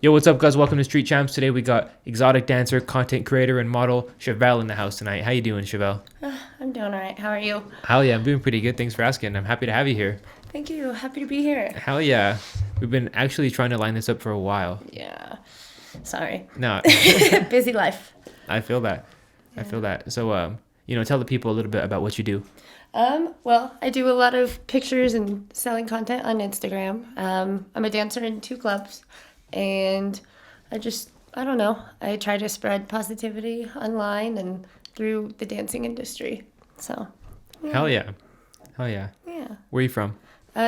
Yo, what's up, guys? Welcome to Street Champs. Today we got exotic dancer, content creator, and model Chevelle in the house tonight. How you doing, Chevelle? I'm doing all right. How are you? Hell yeah, I'm doing pretty good. Thanks for asking. I'm happy to have you here. Thank you. Happy to be here. Hell yeah. We've been actually trying to line this up for a while. Yeah. Sorry. No, Busy life. I feel that. I feel that. So, tell the people a little bit about what you do. Well, I do a lot of pictures and selling content on Instagram. I'm a dancer in 2 clubs, and I don't know. I try to spread positivity online and through the dancing industry. So, yeah. Hell yeah. Hell yeah. Yeah. Where are you from?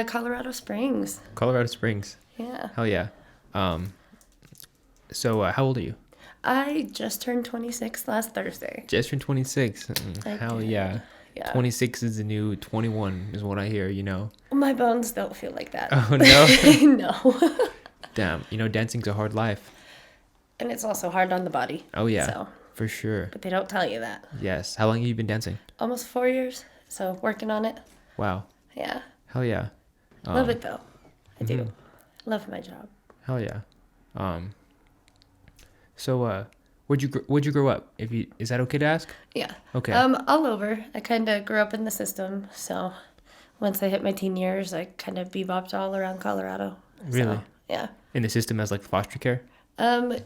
Colorado Springs. Colorado Springs. Yeah. Hell yeah. So, how old are you? I just turned 26 last Thursday. Just turned 26. Hell did. yeah. Yeah. 26 is the new 21 is what I hear, My bones don't feel like that. Oh, no? No. Damn. Dancing's a hard life. And it's also hard on the body. Oh, yeah. So, For sure. but they don't tell you that. Yes. How long have you been dancing? Almost 4 years. So working on it. Wow. Yeah. Hell yeah. Love it though. I do. mhm. Love my job. Hell yeah. So, where'd you grow up? Is that okay to ask? Yeah. Okay. All over. I kind of grew up in the system. So once I hit my teen years, I kind of bebopped all around Colorado. Really? So, yeah. In the system as like foster care?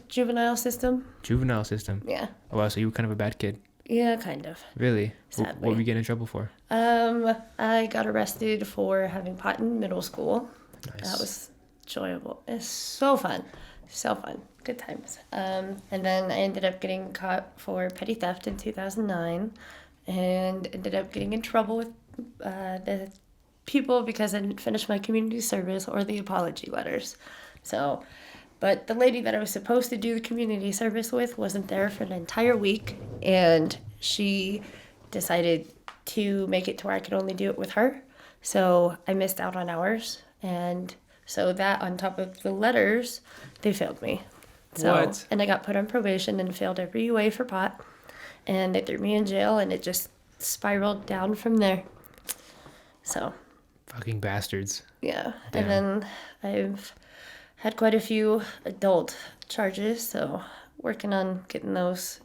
Juvenile system. Juvenile system. Yeah. Oh, wow. So you were kind of a bad kid. Yeah, kind of. Really? Sadly. What were you getting in trouble for? I got arrested for having pot in middle school. Nice. That was enjoyable. It's so fun. So fun. Good times. And then I ended up getting caught for petty theft in 2009 and ended up getting in trouble with the people because I didn't finish my community service or the apology letters. So, but the lady that I was supposed to do the community service with wasn't there for an entire week, and she decided to make it to where I could only do it with her. So I missed out on hours, and so that on top of the letters, they failed me. So, What? And I got put on probation and failed every UA for pot, and they threw me in jail, and it just spiraled down from there. So, Fucking bastards. yeah. Damn. And then I've had quite a few adult charges, so working on getting those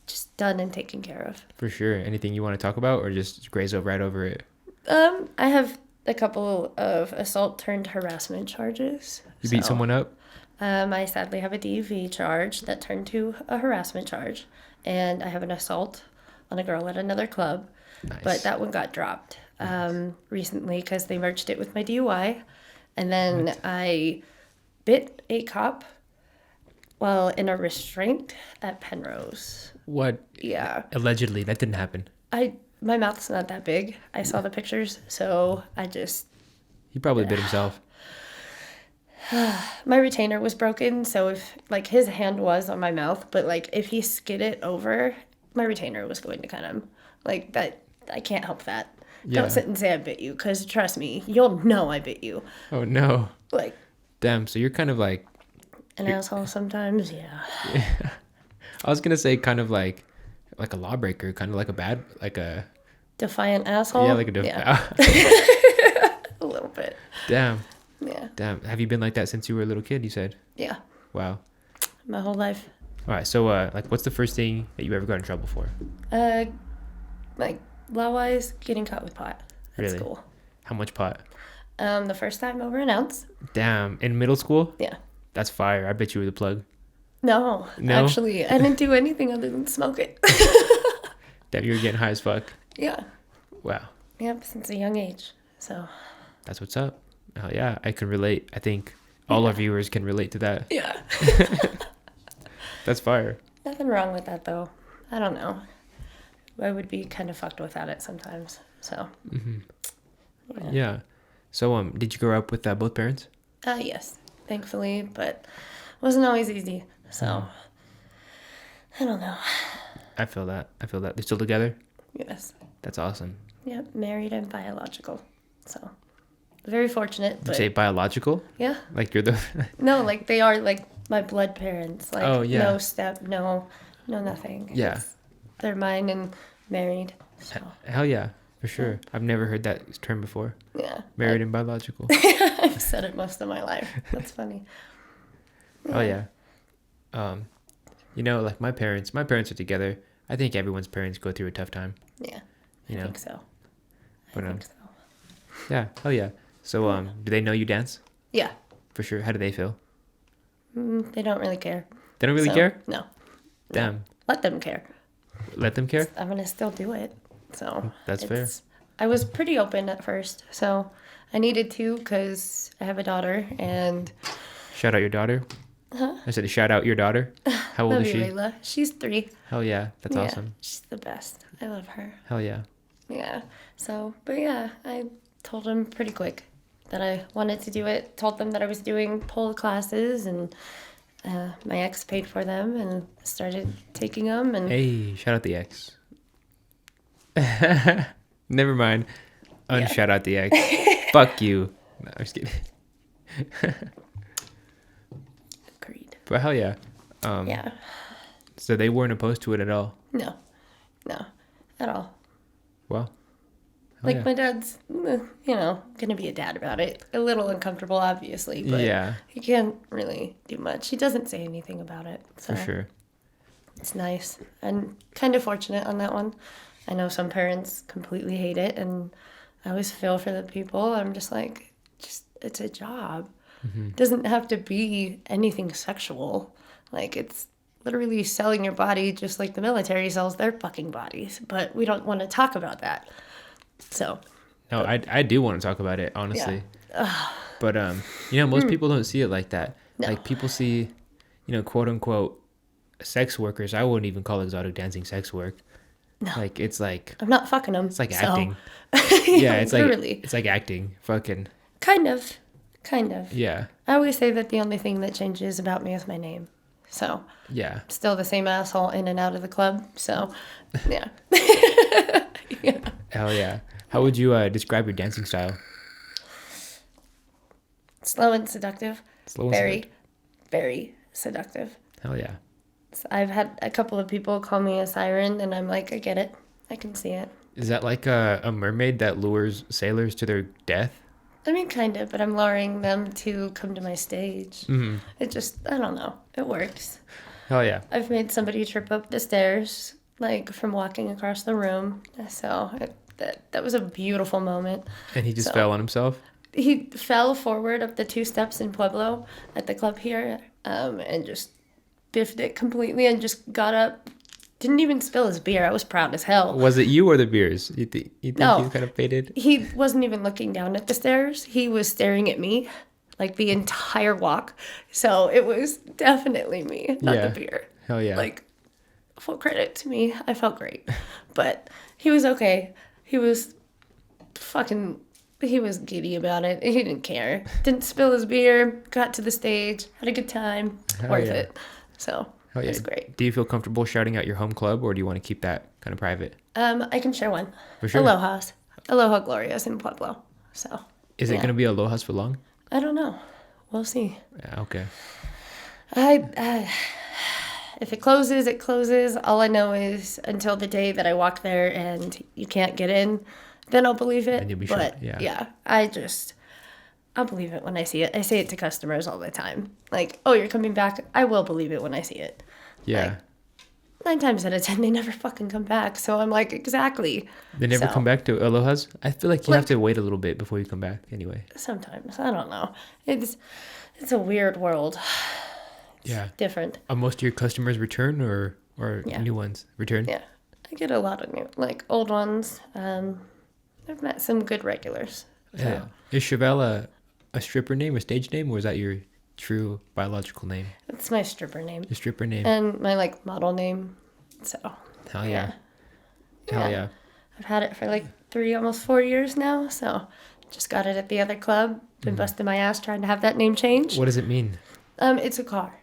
just done and taken care of. For sure. Anything you want to talk about, or just graze right over it? I have a couple of assault turned harassment charges. You beat someone up? I sadly have a DV charge that turned to a harassment charge, and I have an assault on a girl at another club, Nice. but that one got dropped recently because they merged it with my DUI, and then I bit a cop while in a restraint at Penrose. What? Yeah, Allegedly, that didn't happen. my mouth's not that big. I saw the pictures, so He probably bit himself. my retainer was broken, so if like his hand was on my mouth, but like if he skid it over, my retainer was going to cut him. Like that, I can't help that. Yeah. Don't sit and say I bit you, because trust me, you'll know I bit you. Oh, no. Like Damn, so you're kind of like... an asshole sometimes, yeah. I was going to say kind of like a lawbreaker, kind of like a... Defiant asshole? Yeah, like a... Yeah. A little bit. Damn. Yeah. Damn. Have you been like that since you were a little kid, you said? Yeah. Wow. My whole life. All right, so what's the first thing that you ever got in trouble for? Like law-wise, getting caught with pot at Really? school. How much pot? The first time over an ounce. Damn. In middle school? Yeah. That's fire. I bet you were the plug. No, No? actually, I didn't do anything other than smoke it. Damn, you were getting high as fuck. Yeah. Wow. Yep, since a young age. So. That's what's up. Oh, yeah, I can relate. I think all our viewers can relate to that. Yeah. That's fire. Nothing wrong with that, though. I don't know. I would be kind of fucked without it sometimes. So. Mm-hmm. Yeah. So, did you grow up with both parents? Yes, thankfully, but wasn't always easy. So. I don't know. I feel that. They're still together? Yes. That's awesome. Yep, married and biological. So. Very fortunate, You but. say biological? Yeah. Like you're the... No, like they are like my blood parents. Like Oh, yeah. no step, no nothing. Yeah. They're mine and married. So Hell yeah, for sure. I've never heard that term before. yeah. Married and biological. I've said it most of my life. That's funny. Oh yeah. You know, like my parents are together. I think everyone's parents go through a tough time. Yeah, You I know, think so. I but think so. yeah. Oh yeah. So do they know you dance? Yeah, For sure. How do they feel? they don't really care. They don't really So, care. no. Damn. Let them care. Let them care. I'm gonna still do it. So That's fair. I was pretty open at first, so I needed to because I have a daughter and Shout out your daughter. I said shout out your daughter. How old love is you, she? Layla. She's 3. Hell yeah. That's Yeah, awesome. she's the best. I love her. Hell yeah. Yeah. So, but yeah, I told them pretty quick that I wanted to do it. Told them that I was doing pole classes, and my ex paid for them, and started taking them. And Hey, shout out the ex. Never mind. Yeah. Unshout out the ex. Fuck you. No, I'm just kidding. agreed. But hell yeah. Yeah. So they weren't opposed to it at all. No, at all. Well, Like yeah. my dad's, gonna be a dad about it. A little uncomfortable, obviously, but Yeah, he can't really do much. He doesn't say anything about it, so for sure. it's nice and kind of fortunate on that one. I know some parents completely hate it, and I always feel for the people. I'm just like, it's a job. It doesn't have to be anything sexual. Like it's literally selling your body, just like the military sells their fucking bodies. But we don't want to talk about that. So. No, I do want to talk about it, honestly. Yeah. But most people don't see it like that. No. Like people see, quote unquote, sex workers. I wouldn't even call exotic dancing sex work. No. Like it's like I'm not fucking them. it's like so. acting. Yeah, it's Literally. like it's like acting. Fucking Kind of. yeah, I always say that the only thing that changes about me is my name. So, yeah. still the same asshole in and out of the club. So, yeah. Yeah. Hell yeah. How would you describe your dancing style? Slow and seductive. Slow and Very, seductive. very seductive. Hell yeah. So I've had a couple of people call me a siren, and I'm like, I get it. I can see it. Is that like a mermaid that lures sailors to their death? I mean, kind of, but I'm luring them to come to my stage. Mm-hmm. It just, I don't know. It works. Hell yeah. I've made somebody trip up the stairs, like from walking across the room. So that was a beautiful moment. And he just So- fell on himself? He fell forward up the 2 steps in Pueblo at the club here, and just biffed it completely and just got up. Didn't even spill his beer. I was proud as hell. Was it you or the beers? You think No. he kind of faded? He wasn't even looking down at the stairs. He was staring at me like the entire walk. So it was definitely me, not Yeah. the beer. Hell yeah. Like, full credit to me. I felt great. But he was okay. He was giddy about it. He didn't care. Didn't spill his beer, got to the stage, had a good time. Hell Worth yeah. it. So Hell it yeah. was great. Do you feel comfortable shouting out your home club, or do you want to keep that kind of private? I can share one. For sure. Aloha's. Aloha Gloria's in Pueblo. So Is it yeah. going to be Aloha's for long? I don't know. We'll see. Yeah, okay. If it closes, it closes. All I know is until the day that I walk there and you can't get in, then I'll believe it. Then you'll be but sure, yeah. yeah, I'll believe it when I see it. I say it to customers all the time. Like, oh, you're coming back? I will believe it when I see it. Yeah. 9 times out of 10, they never fucking come back. So I'm like, exactly. They never So, come back to Aloha's? I feel like you have Like- to wait a little bit before you come back anyway. Sometimes. I don't know. It's a weird world. Yeah. Different. Are most of your customers return or Yeah. new ones return? Yeah. I get a lot of new, like old ones. I've met some good regulars. So. Yeah. Is Chevelle a stripper name, a stage name, or is that your true biological name? It's my stripper name. Your stripper name? And my model name. So Hell yeah. Yeah. Hell yeah. I've had it for 3, almost 4 years now. So just got it at the other club. Been busting my ass trying to have that name changed. What does it mean? It's a car.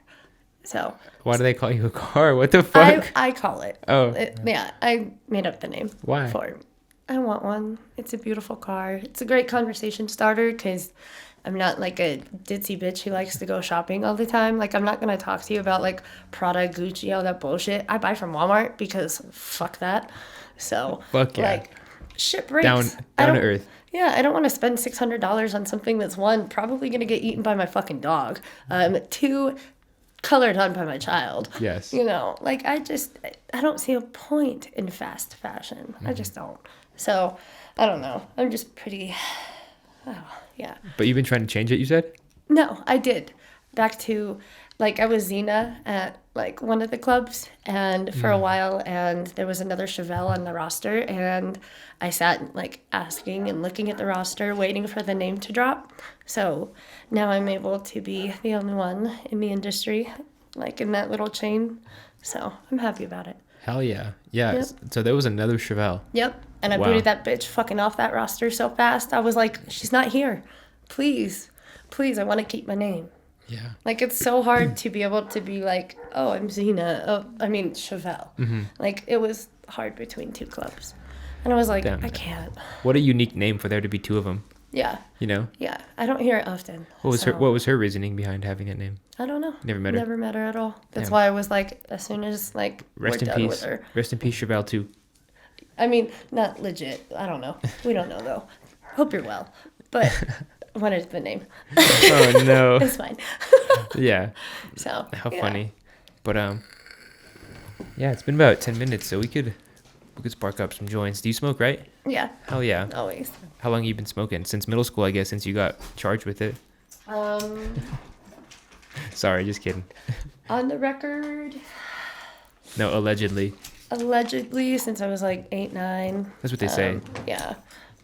So Why do they call you a car? What the fuck? I call it. Oh. Yeah, I made up the name. Why? For it. I want one. It's a beautiful car. It's a great conversation starter because I'm not like a ditzy bitch who likes to go shopping all the time. Like, I'm not going to talk to you about Prada, Gucci, all that bullshit. I buy from Walmart because fuck that. So, Fuck yeah. shit breaks. Down I to don't- earth. Yeah, I don't want to spend $600 on something that's 1, probably going to get eaten by my fucking dog. 2, colored on by my child. Yes. You know, like I don't see a point in fast fashion. I just don't. So, I don't know. I'm just pretty, oh, yeah. But you've been trying to change it, you said? No, I did. Back to, like, I was Xena at, like, one of the clubs, and for a while, and there was another Chevelle on the roster, and I sat, like, asking and looking at the roster, waiting for the name to drop. So now I'm able to be the only one in the industry, like, in that little chain. So I'm happy about it. Hell yeah. Yeah. Yep. So there was another Chevelle. Yep. And I Wow. booted that bitch fucking off that roster so fast. I was like, she's not here. Please, I want to keep my name. Yeah. Like, it's so hard to be able to be like, oh, I'm Xena. Oh, I mean, Chevelle. Like, it was hard between two clubs. And I was like, Damn. I can't. What a unique name for there to be two of them, Yeah. you know? Yeah. I don't hear it often. What so, was her reasoning behind having that name? I don't know. Never met her? Never met her at all. That's Damn. why I was like, as soon as, like, Rest we're in done with peace. her. Rest in peace, Chevelle, too. I mean, not legit. I don't know. We don't know, though. Hope you're well. But I wanted the name. Oh, no. It's fine. Yeah. So, How yeah. funny. But, yeah, it's been about 10 minutes, so we could spark up some joints. Do you smoke, right? Yeah, Hell yeah. always. How long have you been smoking? Since middle school, I guess, since you got charged with it. Sorry, just kidding. On the record, No, allegedly. allegedly, since I was like 8, 9. That's what they say. Yeah,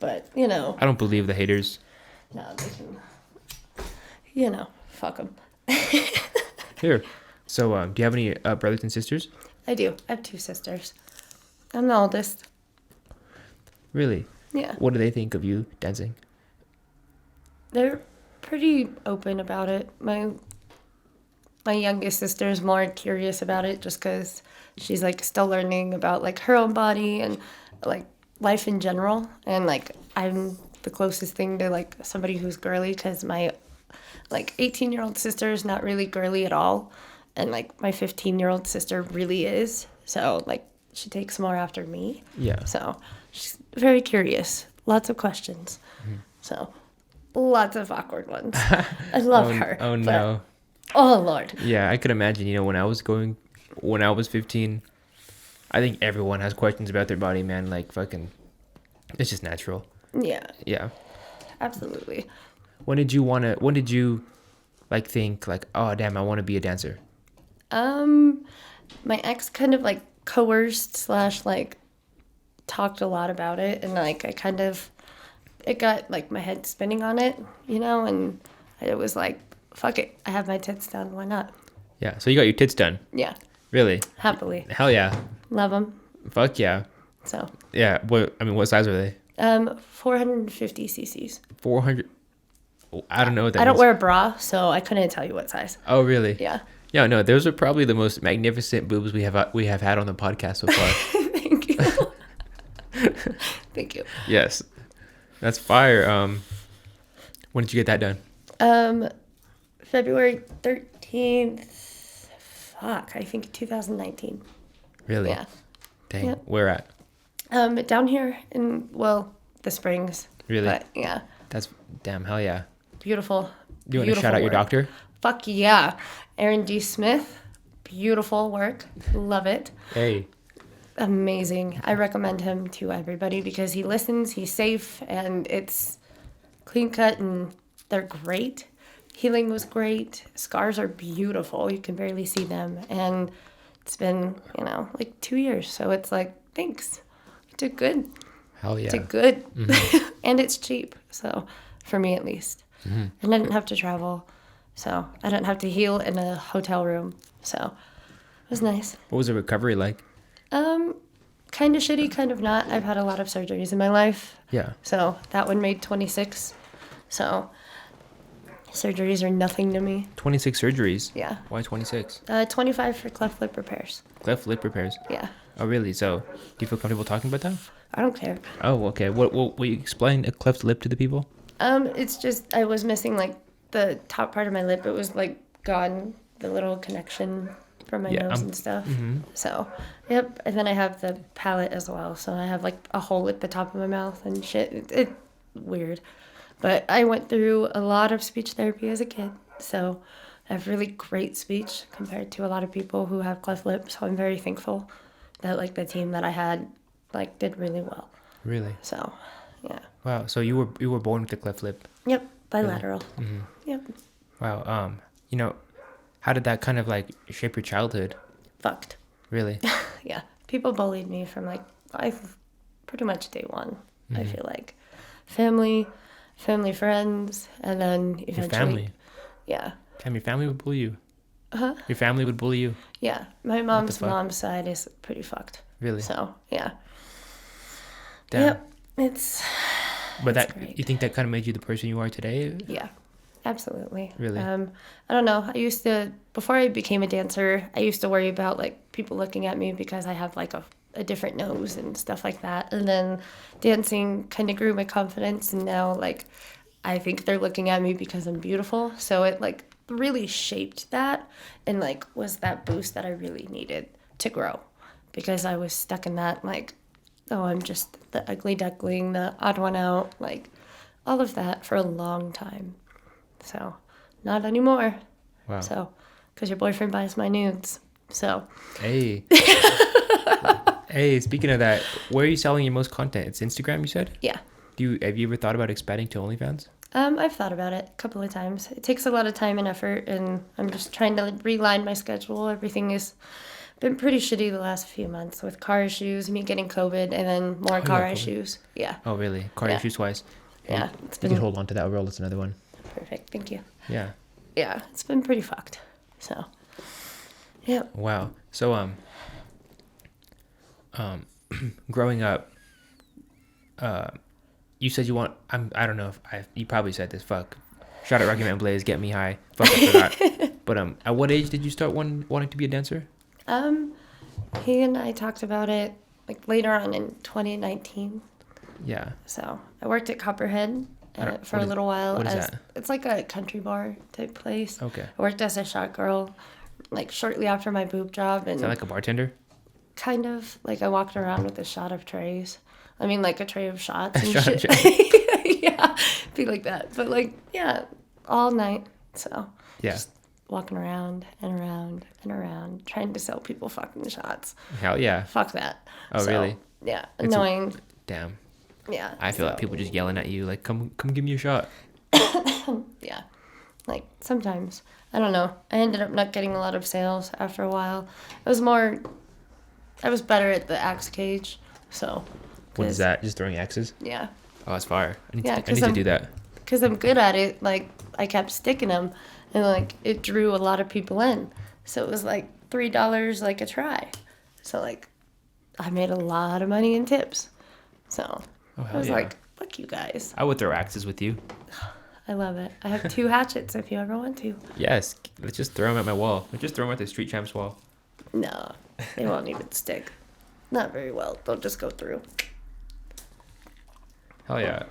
but, you know, I don't believe the haters. no, they can, you know, fuck them. Here. So, do you have any brothers and sisters? I do. I have 2 sisters. I'm the oldest. Really? Yeah. What do they think of you dancing? They're pretty open about it. My youngest sister is more curious about it just because she's, like, still learning about, like, her own body and, like, life in general. And, like, I'm the closest thing to, like, somebody who's girly because my, like, 18-year-old sister is not really girly at all. And, like, my 15-year-old sister really is. So, like, she takes more after me. Yeah. So she's very curious. Lots of questions. So lots of awkward ones. I love her. Oh, but- no. oh, Lord. Yeah, I could imagine, you know, when I was 15, I think everyone has questions about their body, man. Like, fucking, it's just natural. Yeah, Yeah. absolutely. When did you, like, think, like, oh, damn, I want to be a dancer? My ex kind of like coerced / like talked a lot about it, and like it got like my head spinning on it, you know, and it was like, fuck it, I have my tits done, why not? Yeah, so you got your tits done. Yeah, Really? happily. Hell yeah. Love them. Fuck yeah. So, Yeah, what size are they? 450 cc's. 400? I don't know what that I don't means. wear a bra, so I couldn't tell you what size. Oh, really? Yeah. Yeah, no, those are probably the most magnificent boobs we have had on the podcast so far. Thank you. Thank you. Yes. That's fire. When did you get that done? February 13th. Fuck, I think 2019. Really? Yeah. Dang. Yep. Where at? Down here in, well, the Springs. Really? But yeah, That's damn hell yeah. beautiful. Do you want to shout out your work. doctor? Fuck yeah. Aaron D. Smith. Beautiful work. Love it. Hey. Amazing. I recommend him to everybody because he listens, he's safe, and it's clean cut, and they're great. Healing was great. Scars are beautiful. You can barely see them. And it's been, you know, like 2 years. So it's like, thanks. You did good. Hell yeah. You did good. And it's cheap. So for me at least. And I didn't have to travel. So I didn't have to heal in a hotel room. So it was nice. What was the recovery like? Kind of shitty, kind of not. I've had a lot of surgeries in my life. Yeah. So that one made 26. So surgeries are nothing to me. 26 surgeries. Yeah. Why 26? 25 for cleft lip repairs. Cleft lip repairs. Yeah. Oh, really? So, do you feel comfortable talking about that? I don't care. Oh, okay. What will you explain a cleft lip to the people? It's just I was missing like the top part of my lip. It was like gone, the little connection from my Yeah, nose and stuff. So, yep. And then I have the palate as well. So I have like a hole at the top of my mouth and shit. It's weird. But I went through a lot of speech therapy as a kid. So I have really great speech compared to a lot of people who have cleft lip. So I'm very thankful that like the team that I had like did really well. Really? So, yeah. Wow. So you were born with the cleft lip. Yep. Bilateral. Mm-hmm. Yep. Wow. You know, how did that kind of like shape your childhood? Fucked. Really? Yeah. People bullied me from like pretty much day one. I Mhm. feel like family, friends, and then eventually. Your family. Yeah. Damn, your family would bully you. Huh? Your family would bully you. Yeah. My What the mom's fuck? side is pretty fucked. Really? So yeah. Damn. Yep. It's. But it's that great. you think that kind of made you the person you are today? Yeah. Absolutely. Really? I don't know. I used to, before I became a dancer, I used to worry about like people looking at me because I have like a different nose and stuff like that. And then dancing kind of grew my confidence. And now like I think they're looking at me because I'm beautiful. So it like really shaped that and like was that boost that I really needed to grow because I was stuck in that like, oh, I'm just the ugly duckling, the odd one out, like all of that for a long time. So, not anymore. Wow. So, because your boyfriend buys my nudes. So. Hey. Hey, speaking of that, where are you selling your most content? It's Instagram, you said? Yeah. Have you ever thought about expanding to OnlyFans? I've thought about it a couple of times. It takes a lot of time and effort, and I'm just trying to realign my schedule. Everything has been pretty shitty the last few months with car issues, me getting COVID, and then more car COVID. issues. Yeah. Oh, really? Car Yeah. issues wise? Hey, Yeah. It's you been can hold on to that. I'll roll us another one. perfect. Thank you. Yeah. Yeah. It's been pretty fucked. So. Yeah. Wow. So growing up, you said you want. I don't know if you probably said this. Fuck. Shout out Rocky Mountain Blaze. Get me high. Fuck. I forgot. But at what age did you start wanting to be a dancer? He and I talked about it like later on in 2019. Yeah. So I worked at Copperhead for a little while. What is that? It's like a country bar type place. Okay. I worked as a shot girl, like shortly after my boob job, and Is that like a bartender? kind of like I walked around with a shot of trays. I mean, like a tray of shots and Shot of shit. Yeah, be like that. But like, yeah, all night. So Yeah. just walking around and around and around, trying to sell people fucking shots. Hell yeah. Fuck that. Oh, So, really? Yeah, It's a- annoying. Damn. Yeah. I feel like people just yelling at you, like, come give me a shot. Yeah. Like, sometimes. I don't know. I ended up not getting a lot of sales after a while. I was better at the axe cage, so. What is that? Just throwing axes? Yeah. Oh, that's fire. I need, Yeah, to, I 'cause need to do that. Because I'm good at it, like, I kept sticking them, and, like, it drew a lot of people in. So it was, like, $3, like, a try. So, like, I made a lot of money in tips. So Oh, I hell was yeah. like, fuck you guys. I would throw axes with you. I love it. I have 2 hatchets if you ever want to. Yes. Let's just throw them at my wall. Let's just throw them at the Street Champs wall. No, they won't even stick. Not very well. They'll just go through. Hell yeah.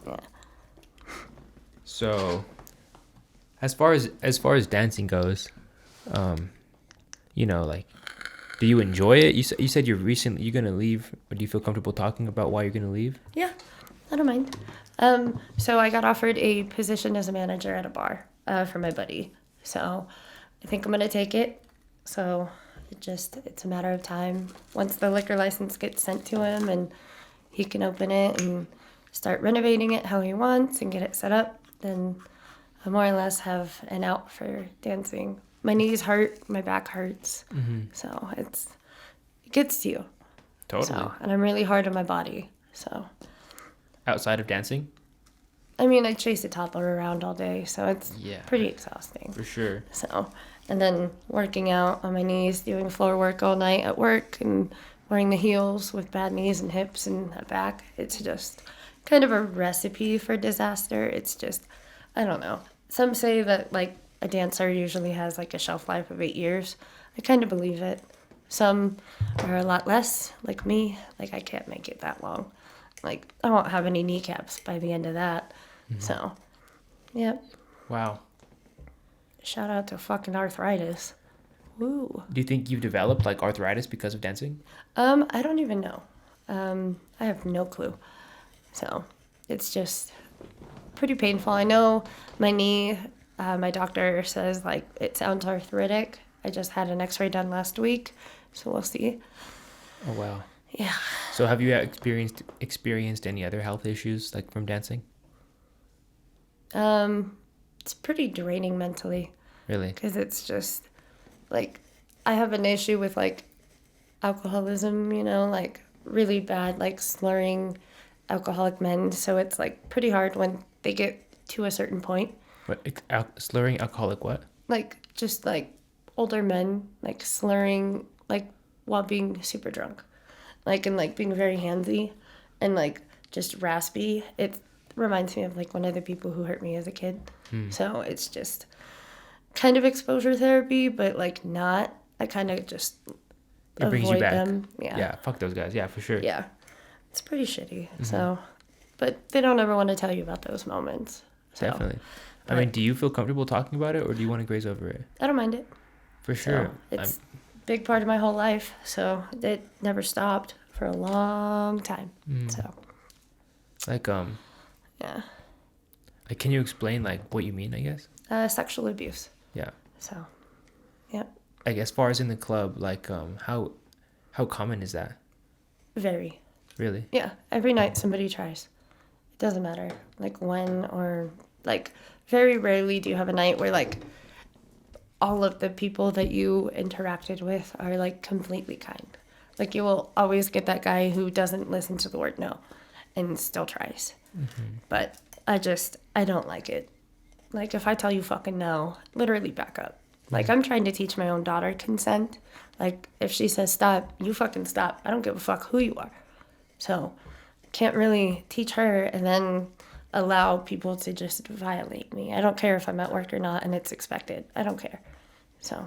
Yeah. So, as far as dancing goes, you know, like, do you enjoy it? You said you're gonna leave. Or do you feel comfortable talking about why you're gonna leave? Yeah, I don't mind. So I got offered a position as a manager at a bar for my buddy. So I think I'm gonna take it. So it's a matter of time. Once the liquor license gets sent to him and he can open it and start renovating it how he wants and get it set up, then I more or less have an out for dancing. My knees hurt, my back hurts. So it gets to you. Totally. So, and I'm really hard on my body. So, Outside of dancing? I mean, I chase a toddler around all day, so it's Yeah. pretty exhausting. For sure. So, and then working out on my knees, doing floor work all night at work, and wearing the heels with bad knees and hips and a back. It's just kind of a recipe for disaster. It's just, I don't know. Some say that, like, a dancer usually has, like, a shelf life of 8 years. I kind of believe it. Some are a lot less, like me. Like, I can't make it that long. Like, I won't have any kneecaps by the end of that. So, yep. Wow. Shout out to fucking arthritis. Woo. Do you think you've developed like arthritis because of dancing? I don't even know. I have no clue. So, it's just pretty painful. I know my knee My doctor says like it sounds arthritic. I just had an X-ray done last week, so we'll see. Oh wow. Yeah. So have you experienced any other health issues like from dancing? It's pretty draining mentally Really? because it's just like I have an issue with like alcoholism, like really bad, like slurring alcoholic men. So it's like pretty hard when they get to a certain point. What slurring alcoholic what? Like just like older men, like slurring, like while being super drunk, like and like being very handsy and like just raspy. It reminds me of like one of the people who hurt me as a kid. So it's just kind of exposure therapy, but like not. I kind of just It brings you avoid back. them. Yeah. Yeah, fuck those guys. Yeah, for sure. Yeah. It's pretty shitty. So, but they don't ever want to tell you about those moments. So, Definitely. I mean, do you feel comfortable talking about it or do you want to graze over it? I don't mind it. For sure. So it's a big part of my whole life. So it never stopped for a long time. So, Like, yeah. like, can you explain like what you mean, I guess? Sexual abuse. Yeah. So, yep. Like as far as in the club, like, how common is that? Very. Really? Yeah. Every night somebody tries. It doesn't matter like when or like very rarely do you have a night where like all of the people that you interacted with are like completely kind. Like you will always get that guy who doesn't listen to the word no and still tries. But I don't like it. Like if I tell you fucking no, literally back up. Like I'm trying to teach my own daughter consent. Like if she says stop, you fucking stop. I don't give a fuck who you are. So can't really teach her and then allow people to just violate me. I don't care if I'm at work or not and it's expected. I don't care. So,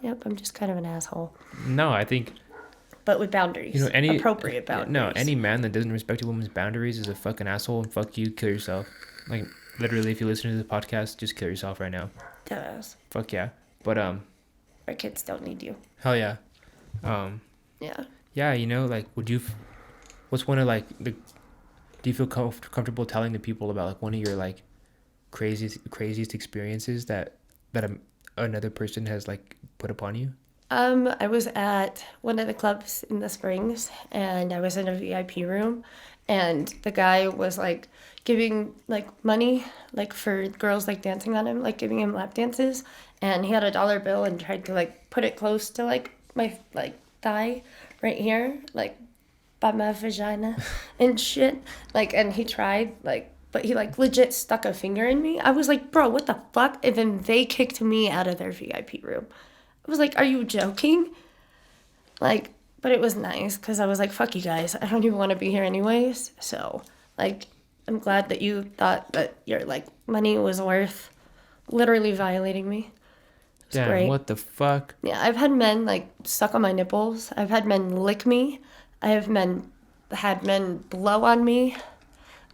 yep, I'm just kind of an asshole. No, I think, But with boundaries. any appropriate boundaries. No, any man that doesn't respect a woman's boundaries is a fucking asshole and fuck you, kill yourself. Like literally, if you listen to the podcast, just kill yourself right now. Does. Fuck yeah. But Our kids don't need you. hell yeah. Yeah. Yeah, like what's one of like the do you feel comfortable telling the people about like one of your like craziest experiences that another person has like put upon you? I was at one of the clubs in the Springs and I was in a VIP room and the guy was like giving like money like for girls like dancing on him, like giving him lap dances, and he had a dollar bill and tried to like put it close to like my like thigh right here, like by my vagina and shit. Like and he tried like but he like legit stuck a finger in me. I was like, bro, what the fuck? And then they kicked me out of their VIP room. I was like, are you joking? Like, but it was nice because I was like, fuck you guys. I don't even want to be here anyways. So, like, I'm glad that you thought that your, like, money was worth literally violating me. It was Damn, great. what the fuck? Yeah, I've had men, like, suck on my nipples. I've had men lick me. I have had men blow on me.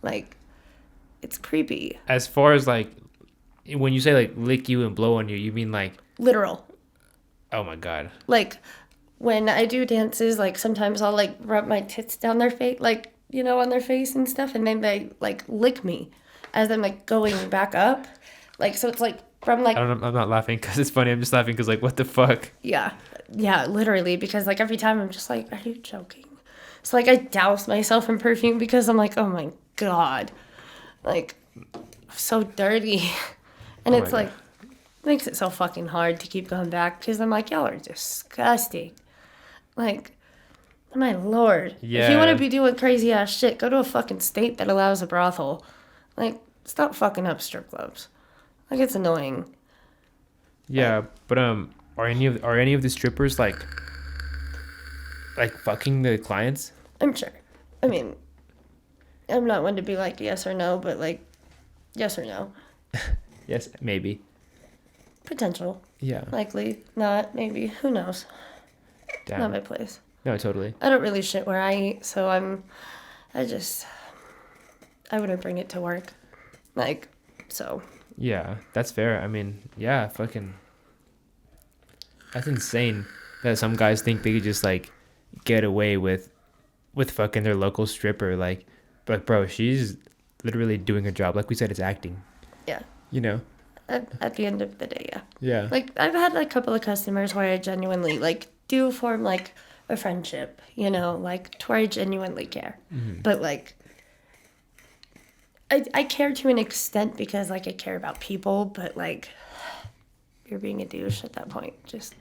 Like, it's creepy. As far as like when you say like lick you and blow on you, you mean like Literal. oh my god. Like, when I do dances, like, sometimes I'll, like, rub my tits down their face, like, on their face and stuff, and then they, like, lick me as I'm, like, going back up. Like, so it's, like, from, like... I'm not laughing because it's funny. I'm just laughing because, like, what the fuck? Yeah. Yeah, literally, because, like, every time I'm just like, are you joking? So, like, I douse myself in perfume because I'm like, oh, my God. Like, so dirty. And it's, like... makes it so fucking hard to keep going back because I'm like, y'all are disgusting. Like, my lord. Yeah. If you want to be doing crazy ass shit, go to a fucking state that allows a brothel. Like, stop fucking up strip clubs. Like, it's annoying. Yeah, but are any of the strippers like fucking the clients? I'm sure. I mean, I'm not one to be like yes or no, but like, yes or no. Yes, maybe. Potential. Yeah. Likely. Not. Maybe. Who knows? Damn. Not my place. No, totally. I don't really shit where I eat, so I wouldn't bring it to work. Like, so. Yeah, that's fair. I mean, yeah, fucking. That's insane that some guys think they could just like get away with fucking their local stripper. Like, but bro, she's literally doing her job. Like we said, it's acting. Yeah. You know? At the end of the day, yeah. Yeah. Like, I've had like, a couple of customers where I genuinely like do form like a friendship, you know, like to where I genuinely care. But like, I care to an extent because like I care about people, but like, you're being a douche at that point. Just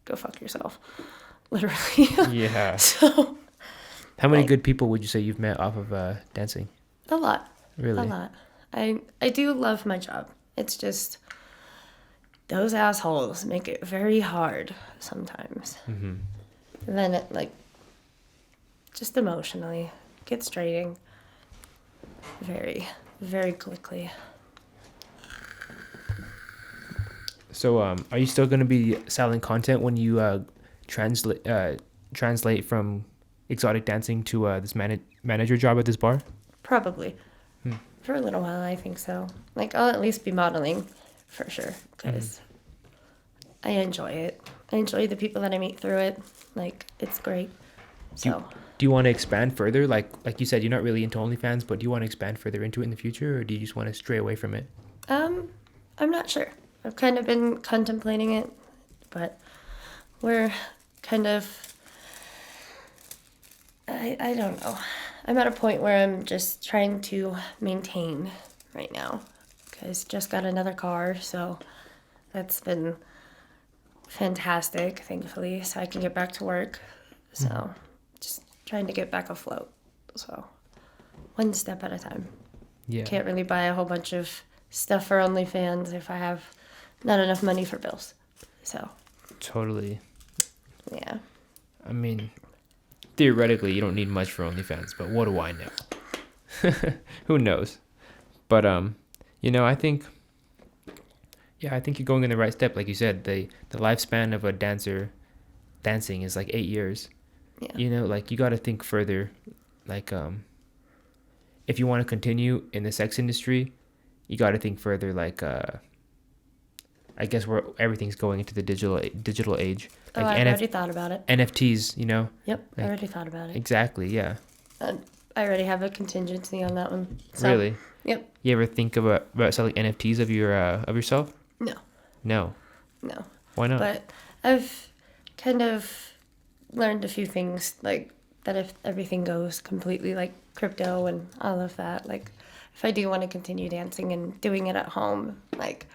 go fuck yourself, literally. Yeah. So, How many like, good people would you say you've met off of dancing? a lot. Really? A lot. I do love my job. It's just those assholes make it very hard sometimes. And then it like just emotionally gets draining very, very quickly. So, are you still going to be selling content when you translate from exotic dancing to this manager job at this bar? Probably. For a little while, I think so. Like, I'll at least be modeling for sure because I enjoy it. I enjoy the people that I meet through it. Like, it's great. So, Do you want to expand further? Like you said, you're not really into OnlyFans, but do you want to expand further into it in the future, or do you just want to stray away from it? I'm not sure. I've kind of been contemplating it, but we're kind of, I don't know. I'm at a point where I'm just trying to maintain right now because just got another car, so that's been fantastic, thankfully, so I can get back to work. So just trying to get back afloat. So one step at a time. Yeah. Can't really buy a whole bunch of stuff for OnlyFans if I have not enough money for bills. So, Totally. yeah. I mean, theoretically, you don't need much for OnlyFans, but what do I know? Who knows? But I think you're going in the right step. Like you said, the lifespan of a dancing is like 8 years. Yeah. Like you got to think further. Like if you want to continue in the sex industry, you got to think further. Like I guess where everything's going into the digital age. Oh, Like I've already thought about it. NFTs, Yep, I like- already thought about it. Exactly, yeah. I already have a contingency on that one. So, Really? Yep. You ever think about selling NFTs of yourself? No. No. No. Why not? But I've kind of learned a few things, like that if everything goes completely like crypto and all of that, like if I do want to continue dancing and doing it at home, like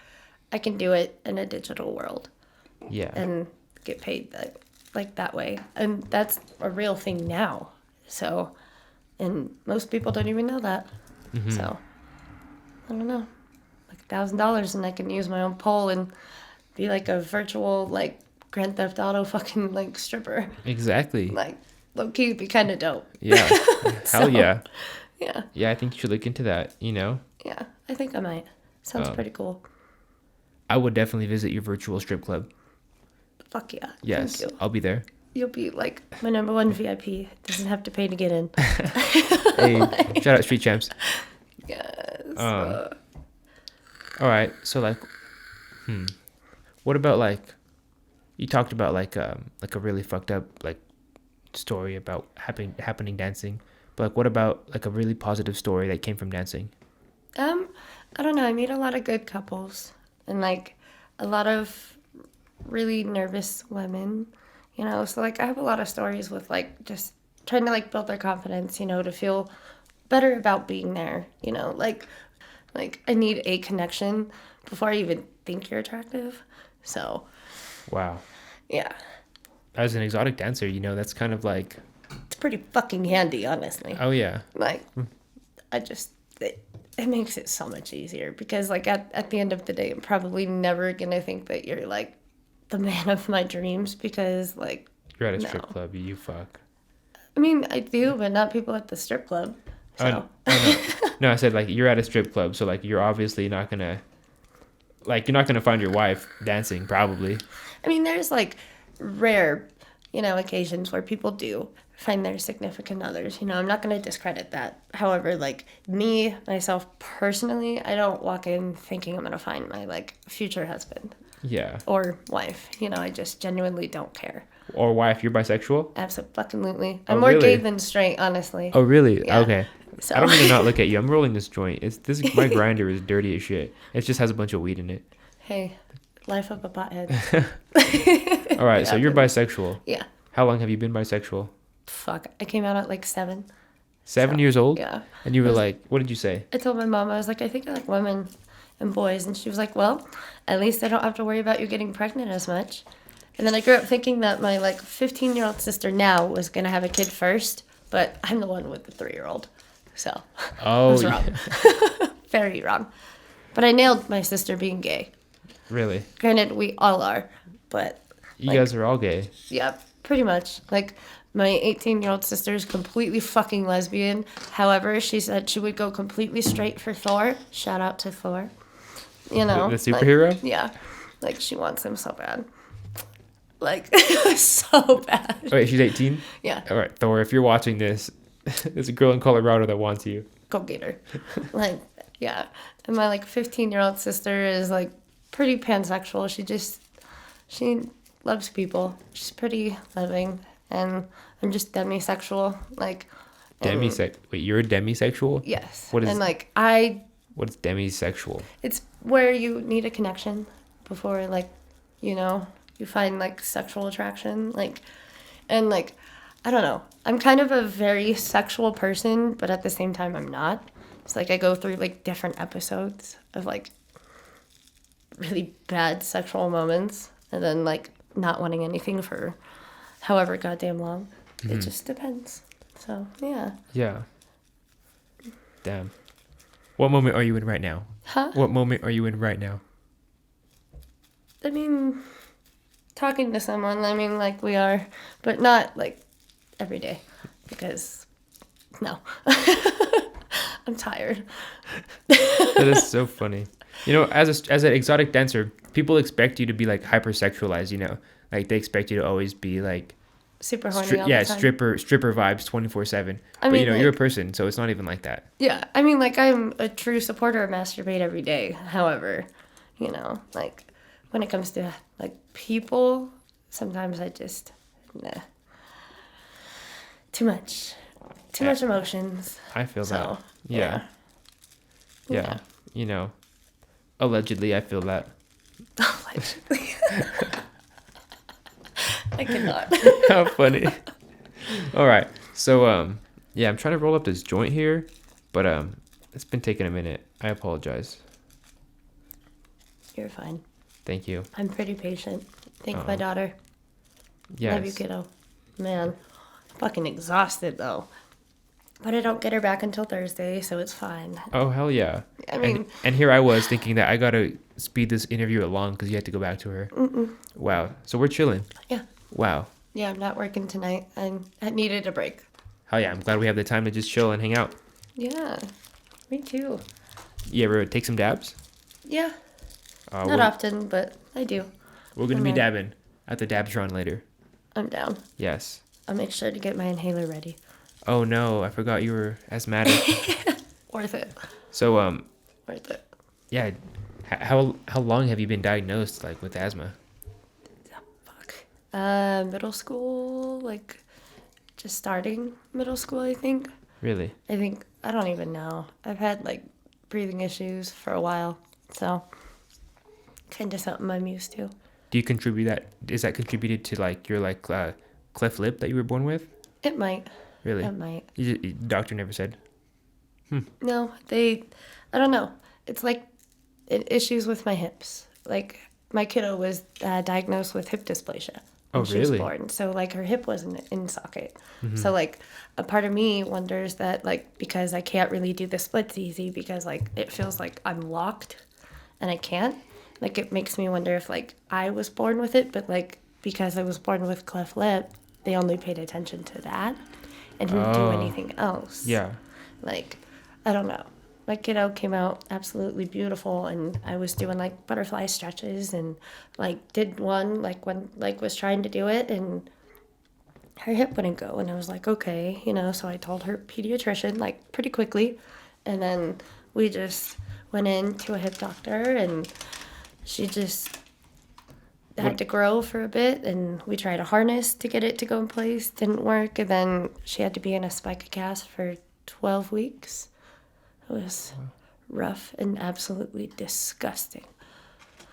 I can do it in a digital world Yeah. and get paid like that way. And that's a real thing now. So, and most people don't even know that. So, I don't know, like $1,000 and I can use my own pole and be like a virtual like Grand Theft Auto fucking like stripper. Exactly. Like low key would be kind of dope. Yeah. Hell So, yeah. Yeah. Yeah, I think you should look into that, Yeah. I think I might. Sounds Um, pretty cool. I would definitely visit your virtual strip club. Fuck yeah. Yes, Thank you. I'll be there. You'll be like my number one VIP. Doesn't have to pay to get in. Hey, shout out Street Champs. Yes. All right, so like, what about like, you talked about like a really fucked up like story about happening dancing, but like what about like a really positive story that came from dancing? I don't know. I meet a lot of good couples and like a lot of really nervous women, So like I have a lot of stories with like just trying to like build their confidence, to feel better about being there, like I need a connection before I even think you're attractive. So, Wow. yeah, As an exotic dancer, that's kind of like, it's pretty fucking handy, honestly. oh yeah. Like, it makes it so much easier because like at the end of the day, I'm probably never gonna think that you're like the man of my dreams because like You're at a no. strip club, you fuck. I mean, I do, but not people at the strip club. So. No, I said like you're at a strip club, so like you're obviously not gonna, like you're not gonna find your wife dancing, probably. I mean, there's like rare, occasions where people do find their significant others. I'm not going to discredit that. However, like me, myself personally, I don't walk in thinking I'm going to find my like future husband. Yeah. Or wife. I just genuinely don't care. Or wife, you're bisexual? Absolutely. Oh, I'm more really? gay than straight, honestly. Oh, really? Yeah. Okay. So I don't mean to not look at you. I'm rolling this joint. My grinder is dirty as shit. It just has a bunch of weed in it. Hey, life of a pothead. All right, It so you're happens. bisexual. Yeah. How long have you been bisexual? Fuck. I came out at like 7. 7 years old? Yeah. And you I were was- like, what did you say? I told my mom, I was like, I think I like women and boys. And she was like, well, at least I don't have to worry about you getting pregnant as much. And then I grew up thinking that my like 15-year-old sister now was going to have a kid first, but I'm the one with the 3-year-old. So I Oh, was wrong. Very wrong. But I nailed my sister being gay. really? Granted, we all are, but You like, guys are all gay. yeah, pretty much. Like, my 18-year-old sister is completely fucking lesbian. However, she said she would go completely straight for Thor. Shout out to Thor. You know, The superhero? Like, yeah, like she wants him so bad. Like, so bad. Wait, she's 18? Yeah, All right, Thor, if you're watching this, there's a girl in Colorado that wants you. go get her. Like, yeah. And my like 15-year-old sister is like pretty pansexual. She loves people. She's pretty loving, and I'm just demisexual. Like, and- Wait, you're a demisexual? Yes. What is- and like What is demisexual? it's where you need a connection before like, you know, you find like sexual attraction. Like, and like, I don't know. I'm kind of a very sexual person, but at the same time I'm not. It's like I go through like different episodes of like really bad sexual moments and then like not wanting anything for however goddamn long. It just depends. So, yeah. Yeah. Damn. What moment are you in right now? Huh? What moment are you in right now? I mean, talking to someone, I mean, like we are, but not like every day because no. I'm tired. That is so funny. You know, as an exotic dancer, people expect you to be like hypersexualized, you know? Like they expect you to always be like Super horny all the time. stripper vibes 24/7. I But mean, you know, like- you're a person, so it's not even like that. Yeah, I mean, like I'm a true supporter of masturbate every day. However, you know, like when it comes to like people, sometimes I just nah. Too much emotions. I feel So, that. Yeah. Yeah. You know, allegedly I feel that. Allegedly. I cannot. How funny. All right. So yeah, I'm trying to roll up this joint here, but it's been taking a minute. I apologize. You're fine. Thank you. I'm pretty patient. Thank my daughter. Yes. Love you, kiddo. Man, fucking exhausted though. But I don't get her back until Thursday, so it's fine. Oh hell yeah. I mean, and here I was thinking that I gotta speed this interview along because you had to go back to her. Wow. So we're chilling. yeah. Wow. Yeah, I'm not working tonight. I needed a break. Hell yeah. I'm glad we have the time to just chill and hang out. Yeah, me too. You ever take some dabs? Yeah, not we're, often, but I do. we're gonna be Alright. dabbing at the dabs run later. I'm down. Yes. I'll make sure to get my inhaler ready. Oh no, I forgot you were asthmatic. Worth it. So Worth it. yeah, how long have you been diagnosed like with asthma? Fuck. Middle school, like just starting middle school, I think. Really? I don't even know. I've had like breathing issues for a while, so kind of something I'm used to. Do you contribute that? Is that contributed to like your like cleft lip that you were born with? It might. Really? It might. Doctor never said. No, I don't know. It's like issues with my hips. Like my kiddo was diagnosed with hip dysplasia when Oh, she was really? born. So like her hip wasn't in socket. So like a part of me wonders that like because I can't really do the splits easy because like it feels like I'm locked and I can't. Like it makes me wonder if like I was born with it, but like because I was born with cleft lip, they only paid attention to that and didn't do Oh. anything else. Yeah. Like, I don't know. My kiddo came out absolutely beautiful, and I was doing like butterfly stretches and like did one like when like was trying to do it, and her hip wouldn't go, and I was like, okay, you know. So I told her pediatrician like pretty quickly, and then we just went in to a hip doctor, and she just had to grow for a bit, and we tried a harness to get it to go in place. Didn't work, and then she had to be in a spica cast for 12 weeks. It was rough and absolutely disgusting.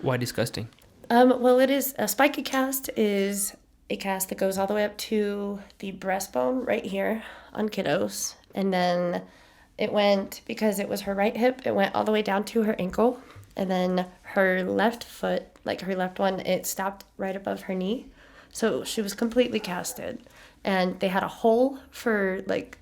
Why disgusting? Well, it is a spiky cast is a cast that goes all the way up to the breastbone right here on kiddos. And then it went, because it was her right hip, it went all the way down to her ankle. And then her left foot, like her left one, it stopped right above her knee. So she was completely casted. And they had a hole for like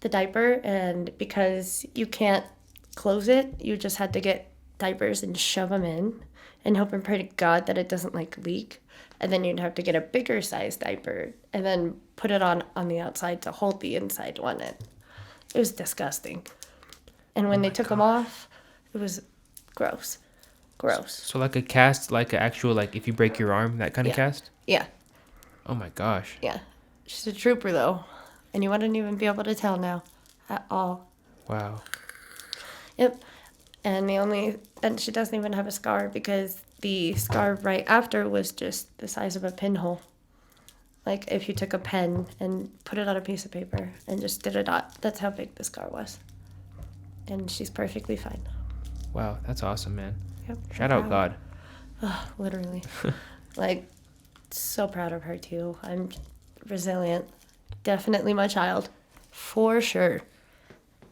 the diaper. And because you can't close it, you just had to get diapers and shove them in and hope and pray to God that it doesn't like leak. And then you'd have to get a bigger size diaper and then put it on the outside to hold the inside one in. It was disgusting. And when they took them off, it was gross. Gross. So like a cast, like an actual, like if you break your arm, that kind of cast? Yeah. Oh my gosh. Yeah. She's a trooper though. And you wouldn't even be able to tell now at all. Wow. Yep. And she doesn't even have a scar because the scar right after was just the size of a pinhole. Like if you took a pen and put it on a piece of paper and just did a dot, that's how big the scar was. And she's perfectly fine. Wow, that's awesome, man. Yep. Shout out God. Oh, literally. Like, so proud of her too. I'm resilient. Definitely my child. For sure.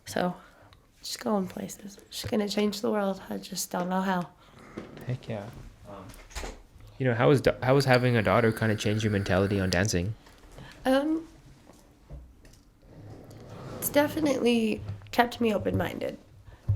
So, she's going places. She's going to change the world. I just don't know how. Heck yeah. You know, how was having a daughter kind of change your mentality on dancing? It's definitely kept me open-minded.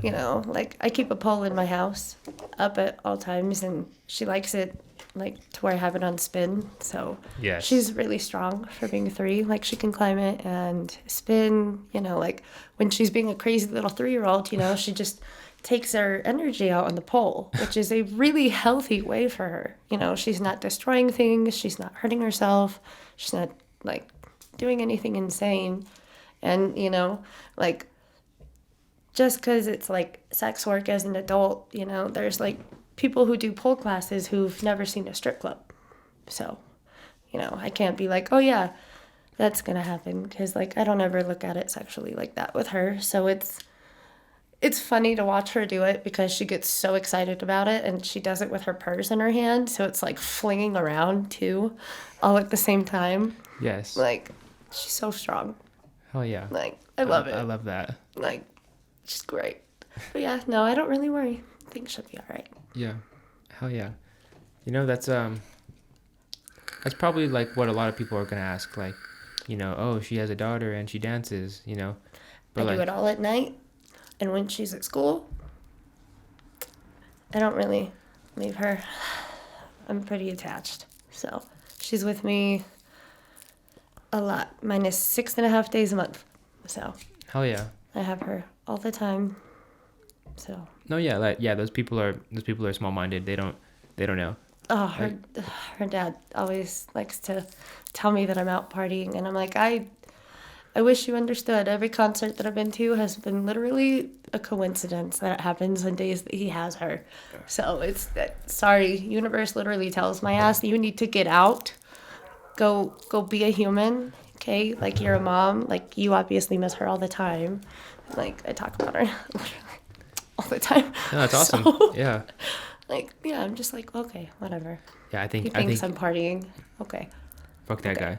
You know, like I keep a pole in my house up at all times, and she likes it like to where I have it on spin. So yes. She's really strong for being 3. Like she can climb it and spin, you know, like when she's being a crazy little 3-year-old, you know, she just takes her energy out on the pole, which is a really healthy way for her. You know, she's not destroying things. She's not hurting herself. She's not like doing anything insane. And, you know, like just because it's like sex work as an adult, you know, there's like people who do pole classes who've never seen a strip club. So, you know, I can't be like, oh yeah, that's going to happen. Because like, I don't ever look at it sexually like that with her. So it's funny to watch her do it because she gets so excited about it and she does it with her purse in her hand. So it's like flinging around too, all at the same time. Yes. Like, she's so strong. Hell yeah. Like, I love it. I love that. Like, she's great. But yeah, no, I don't really worry. I think she'll be all right. Yeah. Hell yeah. You know, that's probably like what a lot of people are going to ask. Like, you know, oh, she has a daughter and she dances, you know. But I do it all at night. And when she's at school, I don't really leave her. I'm pretty attached. So she's with me a lot, minus 6.5 days a month. So hell yeah. I have her all the time. So no, yeah, like yeah, those people are small-minded. They don't know. Oh, her dad always likes to tell me that I'm out partying, and I'm like, I wish you understood. Every concert that I've been to has been literally a coincidence that it happens on days that he has her. So it's sorry, universe literally tells my ass you need to get out, go be a human. Okay, like you're a mom, like you obviously miss her all the time. Like I talk about her literally all the time. No, that's awesome. So, yeah. Like yeah, I'm just like okay, whatever. Yeah, I think I'm partying. Okay. Fuck that guy.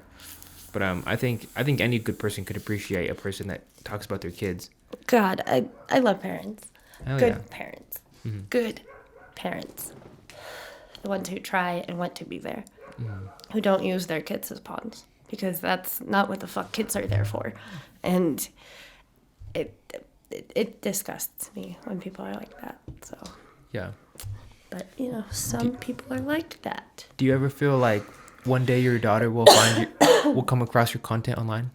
But I think any good person could appreciate a person that talks about their kids. God, I love parents. Hell Good yeah. parents. Mm-hmm. Good parents. The ones who try and want to be there. Mm-hmm. Who don't use their kids as pawns. Because that's not what the fuck kids are there for. And it disgusts me when people are like that. So yeah. But you know, some people are like that. Do you ever feel like one day your daughter will will come across your content online?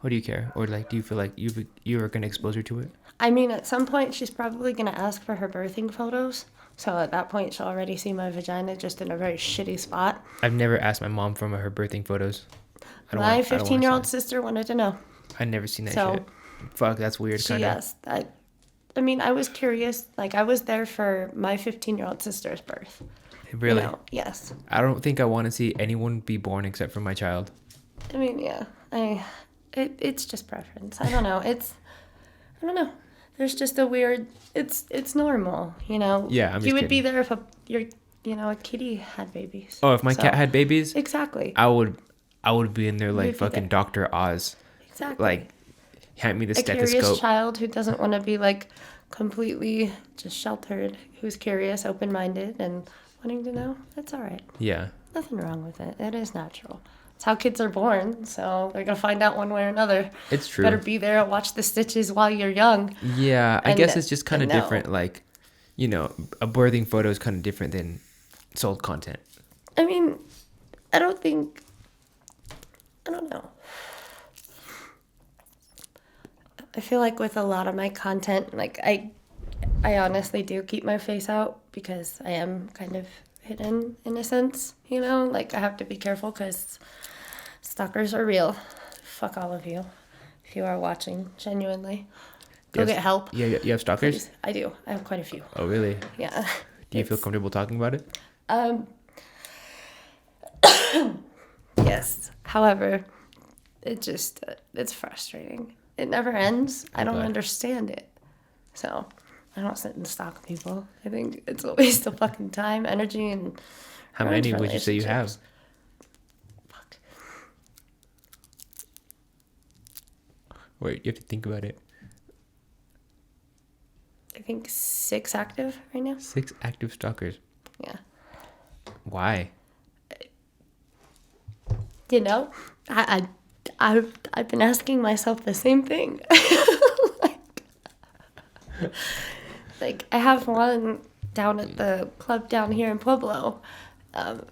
Or do you care? Or like do you feel like you are gonna expose her to it? I mean, at some point she's probably gonna ask for her birthing photos. So at that point she'll already see my vagina just in a very shitty spot. I've never asked my mom for her birthing photos. My 15-year-old sister wanted to know. I've never seen that shit. Fuck, that's weird. She asked. I mean, I was curious. Like, I was there for my 15-year-old sister's birth. Really? You know, yes. I don't think I want to see anyone be born except for my child. I mean, yeah. It's just preference. I don't know. I don't know. There's just a weird. It's normal, you know. Yeah, I'm You just would be kidding. there if a kitty had babies. Oh, if my So, cat had babies, exactly. I would be in there like You'd be fucking there. Dr. Oz. Exactly. Like, hand me the A curious stethoscope. child who doesn't want to be like completely just sheltered, who's curious, open-minded, and wanting to know. That's all right. Yeah. Nothing wrong with it. It is natural. It's how kids are born, so they're gonna find out one way or another. It's true. Better be there and watch the stitches while you're young. Yeah, I And- guess it's just kind of and no. different. Like, you know, a birthing photo is kind of different than sold content. I mean, I don't know. I feel like with a lot of my content, like I honestly do keep my face out because I am kind of hidden in a sense, you know? Like I have to be careful because stalkers are real. Fuck all of you. If you are watching, genuinely. Go Yes. get help. Yeah, you have stalkers? Please. I do. I have quite a few. Oh, really? Yeah. Do you feel comfortable talking about it? Yes. However, it's frustrating. It never ends. I don't God. understand it. So, I don't sit and stalk people. I think it's a waste of fucking time, energy, and How ruins many would you say you have? relationships. Fuck. Wait, you have to think about it. I think 6 active right now. 6 active stalkers. Yeah. Why? You know, I've been asking myself the same thing. like I have one down at the club down here in Pueblo.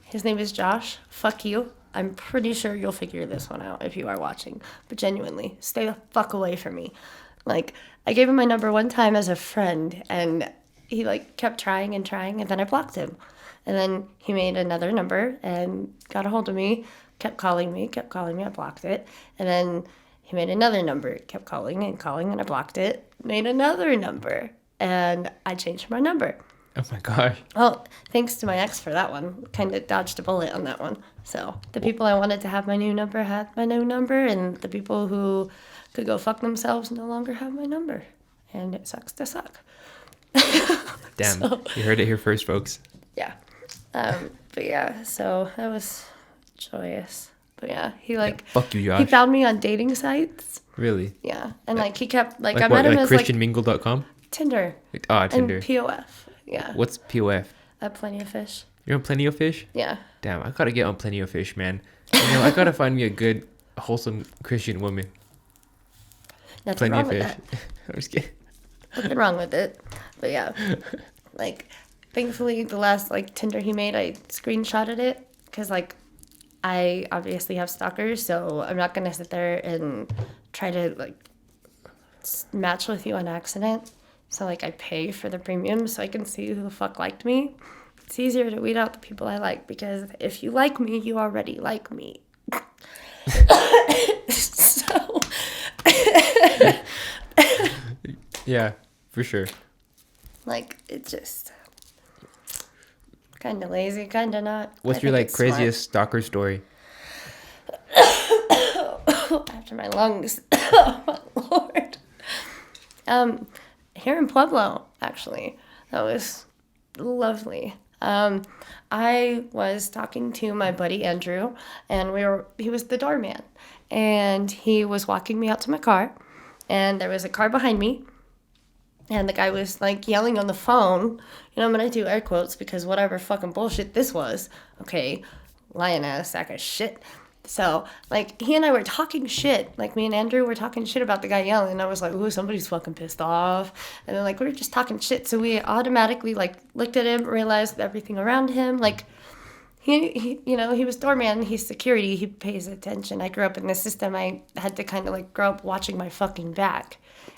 His name is Josh. Fuck you. I'm pretty sure you'll figure this one out if you are watching. But genuinely, stay the fuck away from me. Like, I gave him my number one time as a friend, and he, like, kept trying, and then I blocked him. And then he made another number and got a hold of me, kept calling me, I blocked it. And then he made another number, kept calling, and I blocked it. Made another number, and I changed my number. Oh my gosh. Well, thanks to my ex for that one. Kind of dodged a bullet on that one. So the people I wanted to have my new number had my new number, and the people who could go fuck themselves no longer have my number. And it sucks to suck. Damn. So- You heard it here first, folks. Yeah. But yeah, so that was joyous. But yeah, he like Fuck you, he Josh. found me on dating sites. Really? Yeah, and like he kept like I Like met what? him Like as like ChristianMingle.com? Tinder Tinder. and POF. Yeah, What's POF? Plenty of Fish. You're on Plenty of Fish? Yeah. Damn, I gotta get on Plenty of Fish, man. You know, I gotta find me a good, wholesome Christian woman. Nothing Plenty wrong of with Fish. that. I'm just kidding. Nothing wrong with it. But yeah, like thankfully the last like Tinder he made, I screenshotted it because like I obviously have stalkers, so I'm not gonna sit there and try to like match with you on accident. So like I pay for the premium so I can see who the fuck liked me. It's easier to weed out the people I like because if you like me, you already like me. So Yeah, for sure. like it's just kind of lazy, kind of not. What's I your think like it's smart. craziest stalker story? After my lungs. Oh my lord. Here in Pueblo, actually. That was lovely. I was talking to my buddy Andrew, and he was the doorman, and he was walking me out to my car, and there was a car behind me, and the guy was like yelling on the phone. You know, I'm gonna do air quotes because whatever fucking bullshit this was, okay, lying ass sack of shit. So, like, he and I were talking shit. Like, me and Andrew were talking shit about the guy yelling. And I was like, ooh, somebody's fucking pissed off. And then, like, we were just talking shit. So we automatically, like, looked at him, realized everything around him. Like, he you know, he was doorman. He's security. He pays attention. I grew up in the system. I had to kind of, like, grow up watching my fucking back.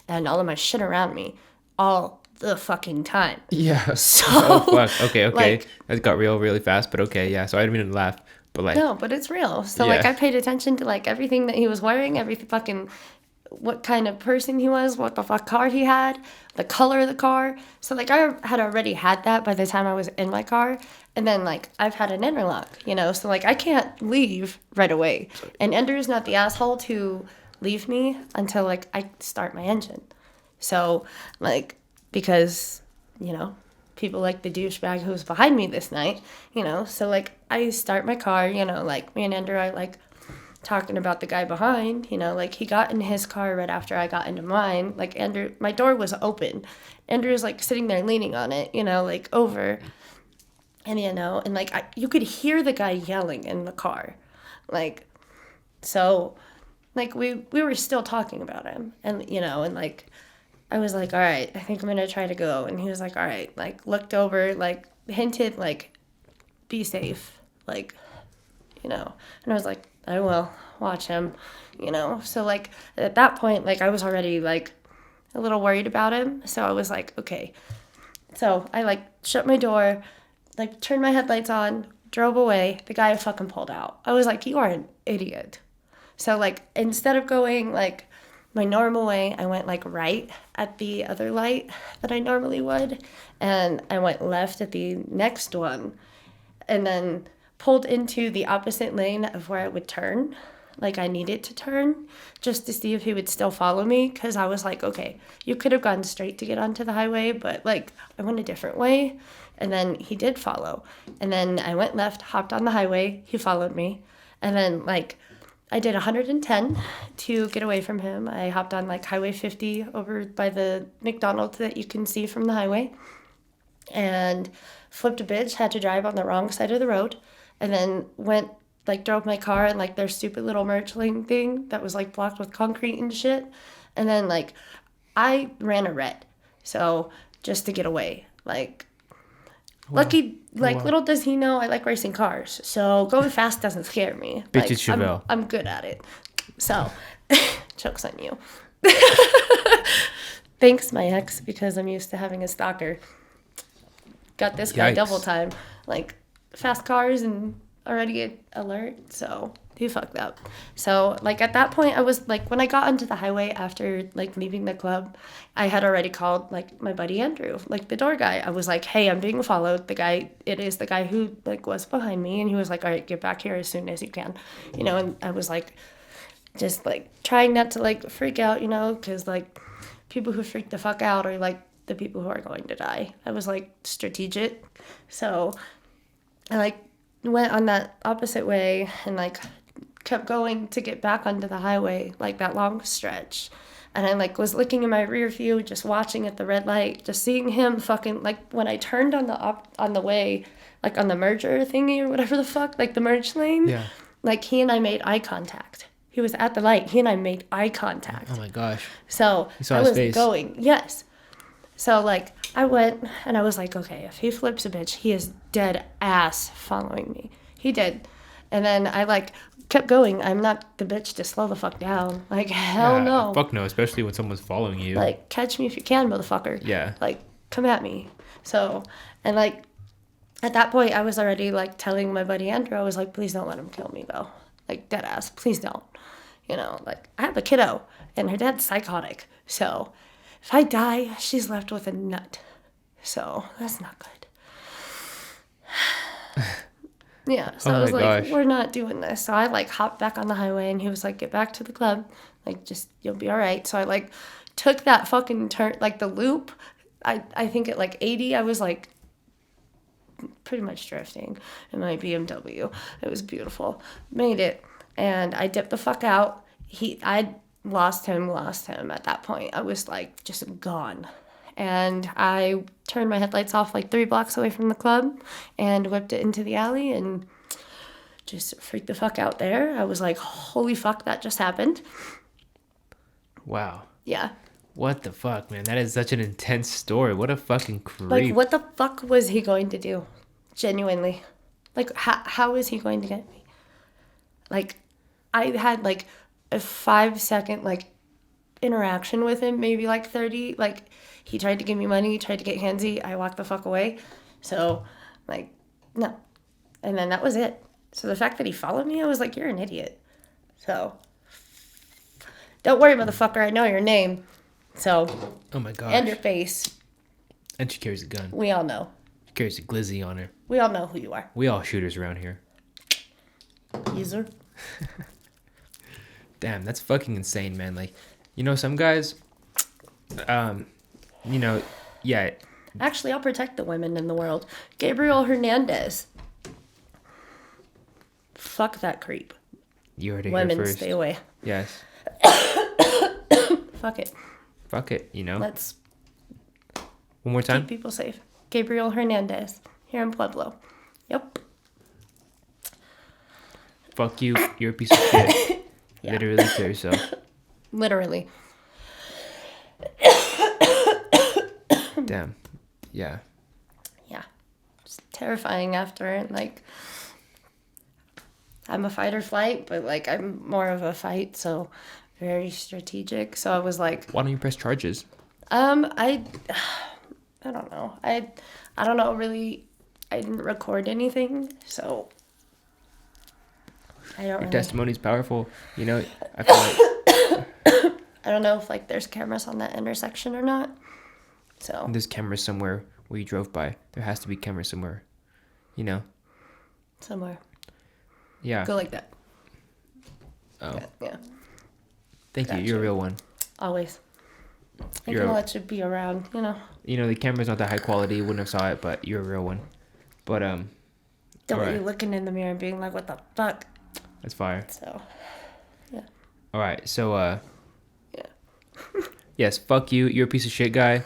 And all of my shit around me. All the fucking time. Yeah. So, Oh, fuck. Okay. like- That got real really fast, but okay. Yeah. So I didn't mean to laugh. But like, No, but it's real. So like Yeah. I paid attention to like everything that he was wearing, every fucking what kind of person he was, what the fuck car he had, the color of the car. So like I had already had that by the time I was in my car. And then like I've had an interlock, you know, so like I can't leave right away. And Ender's not the asshole to leave me until like I start my engine. So like, because, you know, people like the douchebag who was behind me this night, you know, so like I start my car, you know, like me and Andrew are like talking about the guy behind, you know, like he got in his car right after I got into mine. Like Andrew, my door was open. Andrew's like sitting there leaning on it, you know, like over. And, you know, and like you could hear the guy yelling in the car. Like, so like we were still talking about him. And, you know, and like I was like, all right, I think I'm going to try to go. And he was like, all right, like looked over, like hinted, like, be safe. Like, you know, and I was like, I will watch him, you know. So like at that point, like I was already like a little worried about him. So I was like, okay. So I like shut my door, like turned my headlights on, drove away. The guy fucking pulled out. I was like, you are an idiot. So like instead of going like my normal way, I went like right at the other light that I normally would, and I went left at the next one, and then pulled into the opposite lane of where I would turn, like I needed to turn, just to see if he would still follow me, because I was like, okay, you could have gone straight to get onto the highway, but like I went a different way. And then he did follow, and then I went left, hopped on the highway, he followed me, and then like I did 110 to get away from him. I hopped on like Highway 50 over by the McDonald's that you can see from the highway, and flipped a bitch, had to drive on the wrong side of the road, and then went, like, drove my car in, like, their stupid little merge lane thing that was, like, blocked with concrete and shit. And then, like, I ran a red. So, just to get away. Like, lucky, like, little does he know I like racing cars. So, going fast doesn't scare me. Bitch, Like, it's Chevelle. I'm good at it. So, joke's on you. Thanks, my ex, because I'm used to having a stalker. Got this guy Yikes. double time. Like, fast cars and already alert, so he fucked up. So like at that point I was like, when I got onto the highway after like leaving the club, I had already called like my buddy Andrew, like the door guy. I was like, hey, I'm being followed. It is the guy who like was behind me, and he was like, all right, get back here as soon as you can, you know. And I was like, just like trying not to like freak out, you know, because like people who freak the fuck out are like the people who are going to die. I was like strategic. So I like went on that opposite way and like kept going to get back onto the highway, like that long stretch. And I like was looking in my rear view, just watching at the red light, just seeing him fucking like when I turned on the way, like on the merger thingy or whatever the fuck, like the merge lane. Yeah. Like he and I made eye contact. He was at the light. He and I made eye contact. Oh my gosh. So You saw I his was face. going, yes. So, like, I went, and I was like, okay, if he flips a bitch, he is dead ass following me. He did. And then I, like, kept going. I'm not the bitch to slow the fuck down. Like, hell Yeah, no. Fuck no, especially when someone's following you. Like, catch me if you can, motherfucker. Yeah. Like, come at me. So, and, like, at that point, I was already, like, telling my buddy Andrew, I was like, please don't let him kill me, though. Like, dead ass, please don't. You know, like, I have a kiddo, and her dad's psychotic. So, if I die, she's left with a nut. So, that's not good. Yeah, so Oh I was my like, gosh. we're not doing this. So I, like, hopped back on the highway, and he was like, get back to the club. Like, just, you'll be all right. So I, like, took that fucking turn, like, the loop. I think at, like, 80, I was, like, pretty much drifting in my BMW. It was beautiful. Made it. And I dipped the fuck out. I lost him at that point. I was like just gone. And I turned my headlights off like 3 blocks away from the club and whipped it into the alley and just freaked the fuck out there. I was like, holy fuck, that just happened. Wow. Yeah. What the fuck, man? That is such an intense story. What a fucking creep. Like, what the fuck was he going to do? Genuinely. Like, how is he going to get me? Like, I had, like, a 5-second, like, interaction with him, maybe, like, 30. Like, he tried to give me money, tried to get handsy. I walked the fuck away. So, like, no. And then that was it. So the fact that he followed me, I was like, you're an idiot. So, don't worry, motherfucker. I know your name. So, Oh my gosh. and your face. And she carries a gun. We all know. She carries a glizzy on her. We all know who you are. We all shooters around here. User. Damn, that's fucking insane, man. Like, some guys, um, you know, yeah, Actually, I'll protect the women in the world. Gabriel Hernandez. Fuck that creep. you heard it here Women, first. stay away. Yes. Fuck it. Fuck it, Let's One more time. keep people safe. Gabriel Hernandez, here in Pueblo. Yep. Fuck you. You're a piece of shit. Yeah. Literally kill yourself. Literally. Damn. Yeah. Yeah. It's terrifying after, like, I'm a fight or flight, but, like, I'm more of a fight, so very strategic. So I was like, Why don't you press charges? I don't know. I don't know, really. I didn't record anything, so I don't Your really. testimony's powerful. I feel like I don't know if, like, there's cameras on that intersection or not. So there's cameras somewhere where you drove by. There has to be cameras somewhere. somewhere. Yeah. Go like that. Oh. Yeah. Thank you. Gotcha. You're a real one. Always. I You're can a- let you be around, The camera's not that high quality. You wouldn't have saw it, but you're a real one. But Don't alright. be looking in the mirror and being like, what the fuck? That's fire. So, All right. So yeah. yes, fuck you. You're a piece of shit guy.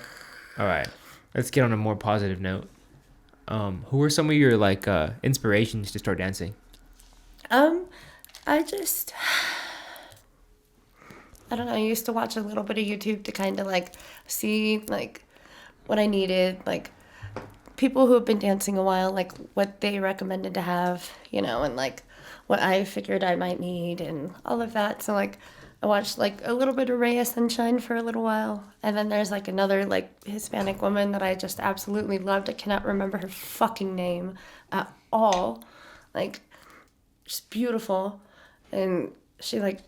All right. Let's get on a more positive note. Who are some of your like inspirations to start dancing? I don't know, I used to watch a little bit of YouTube to kind of like see like what I needed, like people who have been dancing a while, like what they recommended to have, and like what I figured I might need and all of that. So like I watched like a little bit of Ray of Sunshine for a little while, and then there's like another like Hispanic woman that I just absolutely loved. I cannot remember her fucking name at all. Like, just beautiful, and she like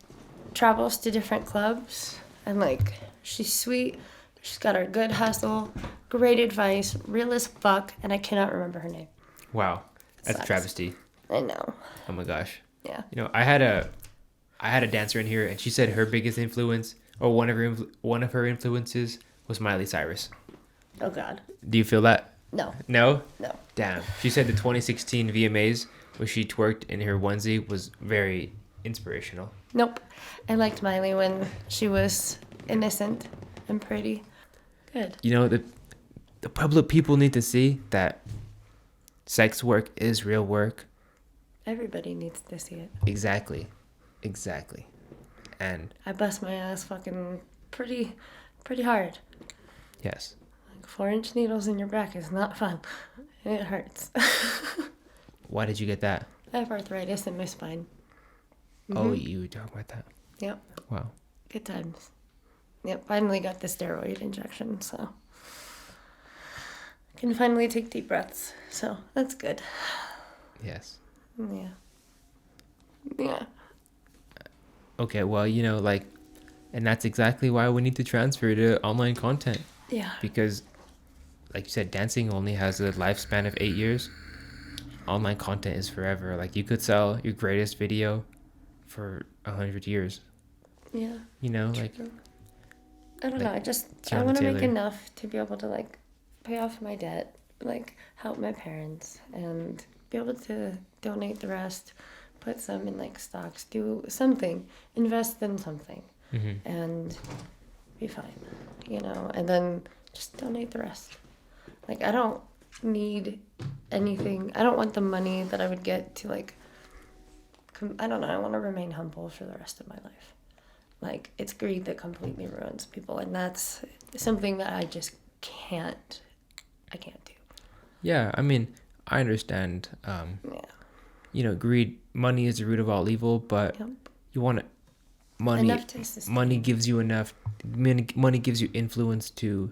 travels to different clubs, and like she's sweet. She's got her good hustle, great advice, real as fuck, and I cannot remember her name. Wow, that's a Sucks. travesty. I know. Oh my gosh. Yeah. I had a dancer in here, and she said her biggest influence, or one of her influences, was Miley Cyrus. Oh God. Do you feel that? No. No? No. Damn. She said the 2016 VMAs where she twerked in her onesie was very inspirational. Nope. I liked Miley when she was innocent and pretty. Good. The public people need to see that sex work is real work. Everybody needs to see it. Exactly. And I bust my ass fucking pretty hard. yes. Like 4-inch needles in your back is not fun. It hurts. Why did you get that? I have arthritis in my spine. Oh, you were talking about that. Yep. Wow. Good times. Yep. Finally got the steroid injection, so I can finally take deep breaths. So that's good. Yes. Yeah. Yeah. Okay, well, and that's exactly why we need to transfer to online content. Yeah. Because, like you said, dancing only has a lifespan of 8 years. Online content is forever. Like, you could sell your greatest video for 100 years. Yeah. Like... I don't know. I John want to make Taylor. enough to be able to, like, pay off my debt, like, help my parents, and be able to donate the rest, put some in, like, stocks, do something, invest in something, Mm-hmm. and be fine, and then just donate the rest. Like, I don't need anything. I don't want the money that I would get to, like, I don't know. I want to remain humble for the rest of my life. Like, it's greed that completely ruins people, and that's something that I just can't do. Yeah, I mean, I understand. Yeah. Greed, money is the root of all evil, but Yep. you want money. Enough to sustain. Money gives you enough. Money gives you influence to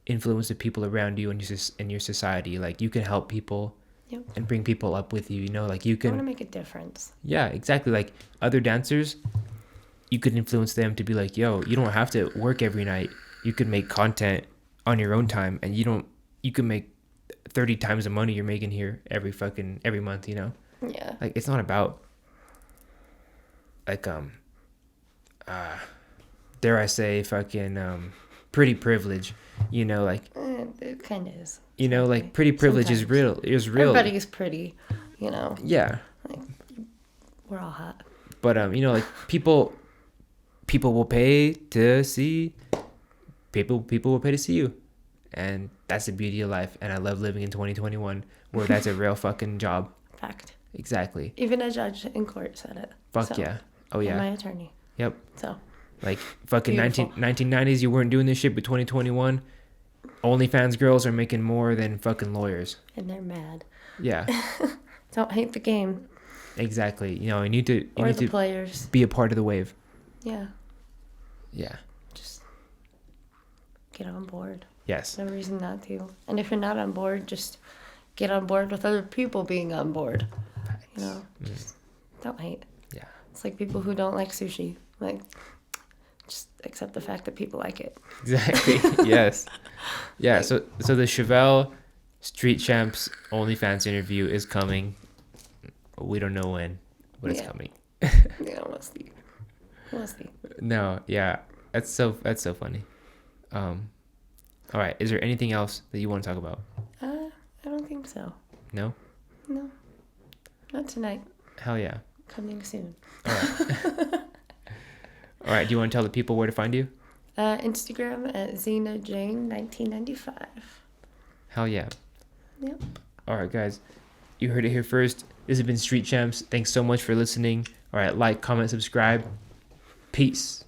influence the people around you and your society. Like, you can help people. Yep. And bring people up with you. Like, you I want to can. make a difference. Yeah, exactly. Like, other dancers, you could influence them to be like, yo, you don't have to work every night. You could make content on your own time, and you can make 30 times the money you're making here every month. Yeah. Like, it's not about like dare I say, fucking pretty privilege. Like It kind of is. like pretty privilege is Sometimes. real. Is real. Everybody is pretty, Yeah, Like, we're all hot. but like people will pay to see people will pay to see you, and that's the beauty of life. And I love living in 2021 where that's a real fucking job. Fact. Exactly. Even a judge in court said it. Fuck yeah. Oh And yeah. my attorney. Yep. So. Like fucking Beautiful. 1990s, you weren't doing this shit, but 2021, OnlyFans girls are making more than fucking lawyers. And they're mad. Yeah. Don't hate the game. Exactly. You need to Players. be a part of the wave. Yeah. Yeah. Just get on board. Yes. No reason not to. And if you're not on board, just get on board with other people being on board. Just don't hate. Yeah. It's like people who don't like sushi. Like, just accept the fact that people like it. Exactly. Yes. Yeah. So the Chevelle Street Champs OnlyFans interview is coming. We don't know when, but it's coming. Yeah, we'll see. We'll see. No. Yeah. That's so funny. All right. Is there anything else that you want to talk about? I don't think so. No. No. Not tonight. Hell yeah. Coming soon. All right. All right. Do you want to tell the people where to find you? Instagram at ZenaJane1995. Hell yeah. Yep. All right, guys. You heard it here first. This has been Street Champs. Thanks so much for listening. All right. Like, comment, subscribe. Peace.